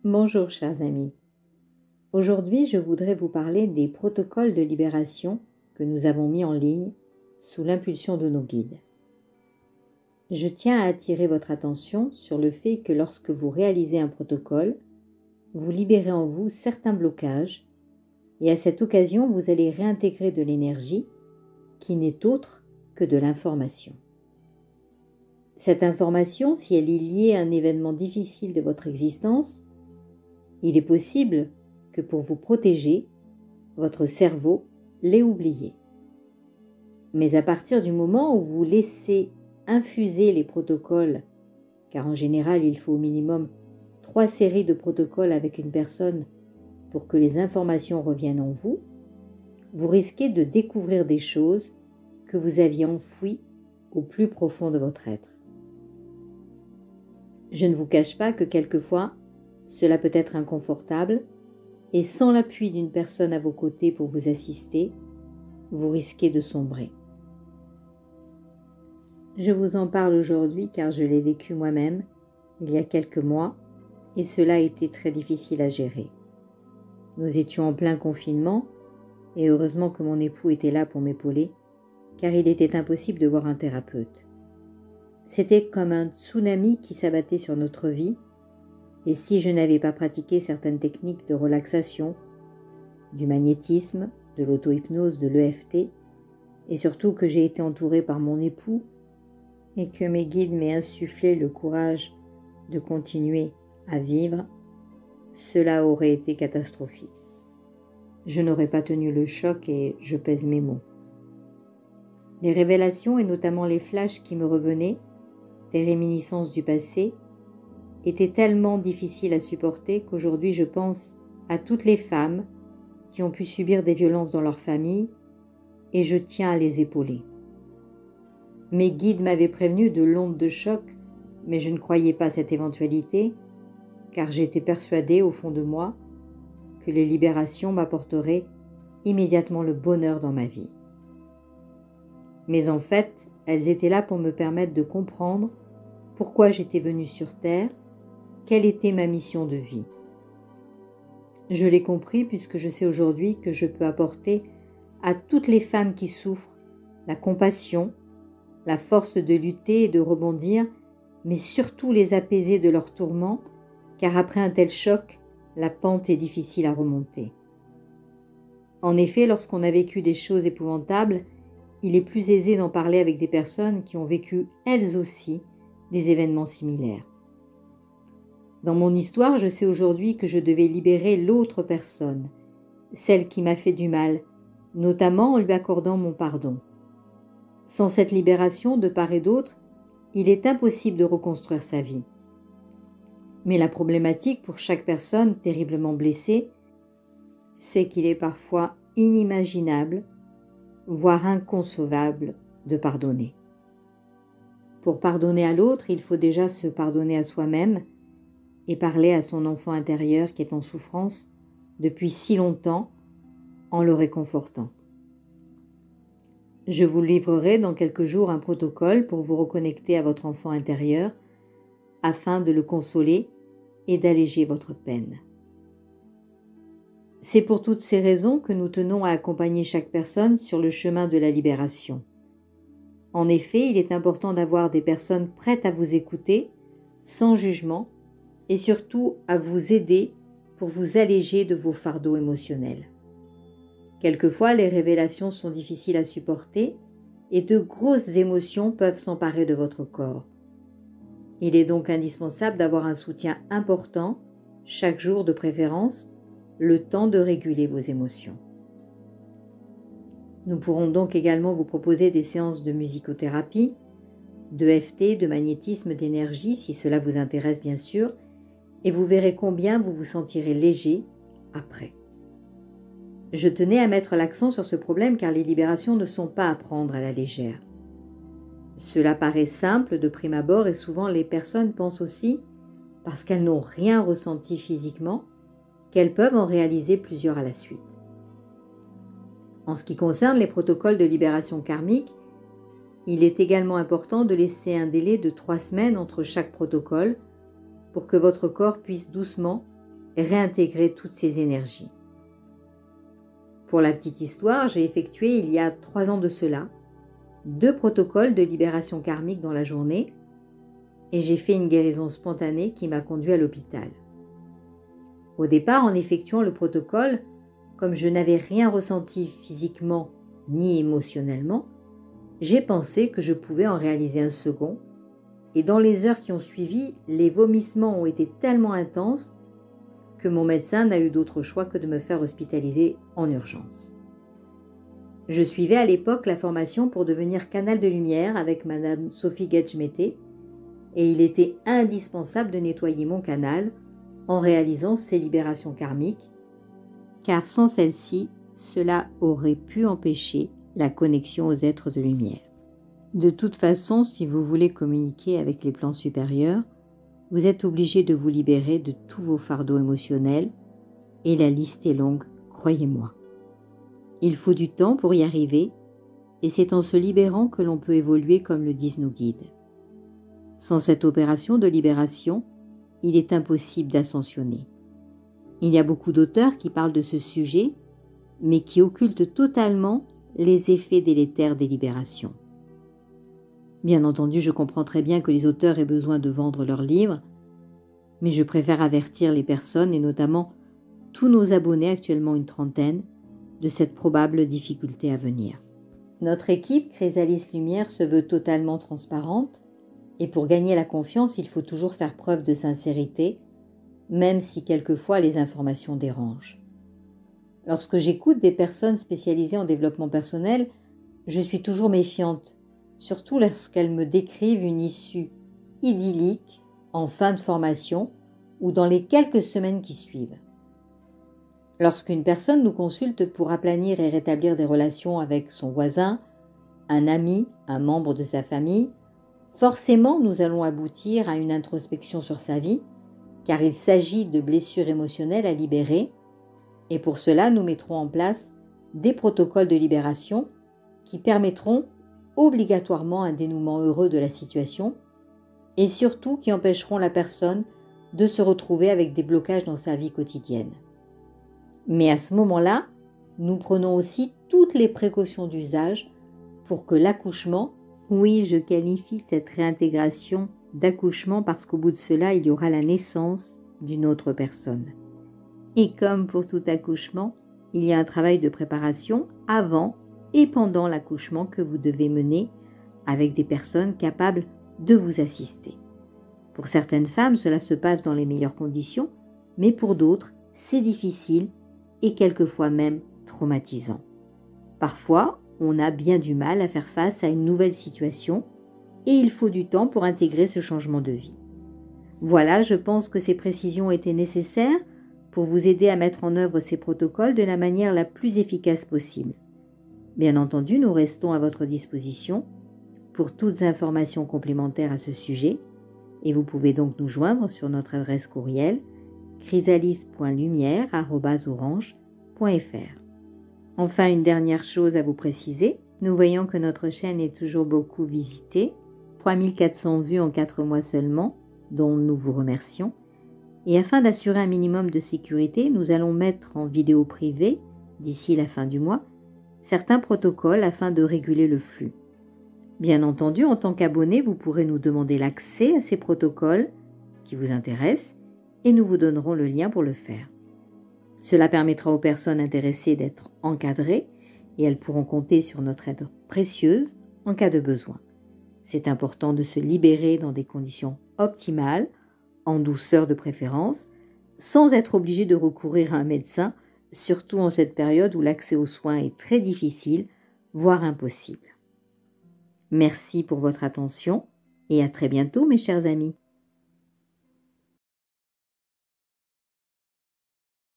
Bonjour chers amis. Aujourd'hui, je voudrais vous parler des protocoles de libération que nous avons mis en ligne sous l'impulsion de nos guides. Je tiens à attirer votre attention sur le fait que lorsque vous réalisez un protocole, vous libérez en vous certains blocages et à cette occasion, vous allez réintégrer de l'énergie qui n'est autre que de l'information. Cette information, si elle est liée à un événement difficile de votre existence, il est possible que pour vous protéger, votre cerveau l'ait oublié. Mais à partir du moment où vous laissez infuser les protocoles, car en général il faut au minimum 3 séries de protocoles avec une personne pour que les informations reviennent en vous, vous risquez de découvrir des choses que vous aviez enfouies au plus profond de votre être. Je ne vous cache pas que quelquefois, cela peut être inconfortable et sans l'appui d'une personne à vos côtés pour vous assister, vous risquez de sombrer. Je vous en parle aujourd'hui car je l'ai vécu moi-même il y a quelques mois et cela a été très difficile à gérer. Nous étions en plein confinement et heureusement que mon époux était là pour m'épauler car il était impossible de voir un thérapeute. C'était comme un tsunami qui s'abattait sur notre vie et si je n'avais pas pratiqué certaines techniques de relaxation, du magnétisme, de l'auto-hypnose, de l'EFT, et surtout que j'ai été entourée par mon époux et que mes guides m'aient insufflé le courage de continuer à vivre, cela aurait été catastrophique. Je n'aurais pas tenu le choc et je pèse mes mots. Les révélations et notamment les flashs qui me revenaient, des réminiscences du passé, était tellement difficile à supporter qu'aujourd'hui je pense à toutes les femmes qui ont pu subir des violences dans leur famille et je tiens à les épauler. Mes guides m'avaient prévenu de l'onde de choc, mais je ne croyais pas à cette éventualité car j'étais persuadée au fond de moi que les libérations m'apporteraient immédiatement le bonheur dans ma vie. Mais en fait, elles étaient là pour me permettre de comprendre pourquoi j'étais venue sur Terre, quelle était ma mission de vie. Je l'ai compris puisque je sais aujourd'hui que je peux apporter à toutes les femmes qui souffrent la compassion, la force de lutter et de rebondir, mais surtout les apaiser de leurs tourments, car après un tel choc, la pente est difficile à remonter. En effet, lorsqu'on a vécu des choses épouvantables, il est plus aisé d'en parler avec des personnes qui ont vécu elles aussi des événements similaires. Dans mon histoire, je sais aujourd'hui que je devais libérer l'autre personne, celle qui m'a fait du mal, notamment en lui accordant mon pardon. Sans cette libération de part et d'autre, il est impossible de reconstruire sa vie. Mais la problématique pour chaque personne terriblement blessée, c'est qu'il est parfois inimaginable, voire inconcevable, de pardonner. Pour pardonner à l'autre, il faut déjà se pardonner à soi-même et parler à son enfant intérieur qui est en souffrance depuis si longtemps en le réconfortant. Je vous livrerai dans quelques jours un protocole pour vous reconnecter à votre enfant intérieur afin de le consoler et d'alléger votre peine. C'est pour toutes ces raisons que nous tenons à accompagner chaque personne sur le chemin de la libération. En effet, il est important d'avoir des personnes prêtes à vous écouter, sans jugement, et surtout à vous aider pour vous alléger de vos fardeaux émotionnels. Quelquefois, les révélations sont difficiles à supporter et de grosses émotions peuvent s'emparer de votre corps. Il est donc indispensable d'avoir un soutien important, chaque jour de préférence, le temps de réguler vos émotions. Nous pourrons donc également vous proposer des séances de musicothérapie, de EFT, de magnétisme, d'énergie, si cela vous intéresse bien sûr, et vous verrez combien vous vous sentirez léger après. Je tenais à mettre l'accent sur ce problème car les libérations ne sont pas à prendre à la légère. Cela paraît simple de prime abord et souvent les personnes pensent aussi, parce qu'elles n'ont rien ressenti physiquement, qu'elles peuvent en réaliser plusieurs à la suite. En ce qui concerne les protocoles de libération karmique, il est également important de laisser un délai de 3 semaines entre chaque protocole pour que votre corps puisse doucement réintégrer toutes ces énergies. Pour la petite histoire, j'ai effectué il y a 3 ans de cela 2 protocoles de libération karmique dans la journée et j'ai fait une guérison spontanée qui m'a conduit à l'hôpital. Au départ, en effectuant le protocole, comme je n'avais rien ressenti physiquement ni émotionnellement, j'ai pensé que je pouvais en réaliser un second et dans les heures qui ont suivi, les vomissements ont été tellement intenses que mon médecin n'a eu d'autre choix que de me faire hospitaliser en urgence. Je suivais à l'époque la formation pour devenir canal de lumière avec Madame Sophie Gedgmété et il était indispensable de nettoyer mon canal en réalisant ces libérations karmiques, car sans celle-ci, cela aurait pu empêcher la connexion aux êtres de lumière. De toute façon, si vous voulez communiquer avec les plans supérieurs, vous êtes obligé de vous libérer de tous vos fardeaux émotionnels et la liste est longue, croyez-moi. Il faut du temps pour y arriver et c'est en se libérant que l'on peut évoluer comme le disent nos guides. Sans cette opération de libération, il est impossible d'ascensionner. Il y a beaucoup d'auteurs qui parlent de ce sujet, mais qui occultent totalement les effets délétères des libérations. Bien entendu, je comprends très bien que les auteurs aient besoin de vendre leurs livres, mais je préfère avertir les personnes, et notamment tous nos abonnés, actuellement une trentaine, de cette probable difficulté à venir. Notre équipe Chrysalis Lumière se veut totalement transparente, et pour gagner la confiance, il faut toujours faire preuve de sincérité, même si quelquefois les informations dérangent. Lorsque j'écoute des personnes spécialisées en développement personnel, je suis toujours méfiante, surtout lorsqu'elles me décrivent une issue idyllique en fin de formation ou dans les quelques semaines qui suivent. Lorsqu'une personne nous consulte pour aplanir et rétablir des relations avec son voisin, un ami, un membre de sa famille, forcément nous allons aboutir à une introspection sur sa vie, car il s'agit de blessures émotionnelles à libérer, et pour cela nous mettrons en place des protocoles de libération qui permettront obligatoirement un dénouement heureux de la situation et surtout qui empêcheront la personne de se retrouver avec des blocages dans sa vie quotidienne. Mais à ce moment-là, nous prenons aussi toutes les précautions d'usage pour que l'accouchement, oui, je qualifie cette réintégration d'accouchement parce qu'au bout de cela, il y aura la naissance d'une autre personne. Et comme pour tout accouchement, il y a un travail de préparation avant et pendant l'accouchement que vous devez mener avec des personnes capables de vous assister. Pour certaines femmes, cela se passe dans les meilleures conditions, mais pour d'autres, c'est difficile et quelquefois même traumatisant. Parfois, on a bien du mal à faire face à une nouvelle situation et il faut du temps pour intégrer ce changement de vie. Voilà, je pense que ces précisions étaient nécessaires pour vous aider à mettre en œuvre ces protocoles de la manière la plus efficace possible. Bien entendu, nous restons à votre disposition pour toutes informations complémentaires à ce sujet et vous pouvez donc nous joindre sur notre adresse courriel chrysalis.lumière@orange.fr. Enfin, une dernière chose à vous préciser, nous voyons que notre chaîne est toujours beaucoup visitée, 3400 vues en 4 mois seulement, dont nous vous remercions. Et afin d'assurer un minimum de sécurité, nous allons mettre en vidéo privée, d'ici la fin du mois, certains protocoles afin de réguler le flux. Bien entendu, en tant qu'abonné, vous pourrez nous demander l'accès à ces protocoles qui vous intéressent et nous vous donnerons le lien pour le faire. Cela permettra aux personnes intéressées d'être encadrées et elles pourront compter sur notre aide précieuse en cas de besoin. C'est important de se libérer dans des conditions optimales, en douceur de préférence, sans être obligé de recourir à un médecin, surtout en cette période où l'accès aux soins est très difficile, voire impossible. Merci pour votre attention et à très bientôt mes chers amis.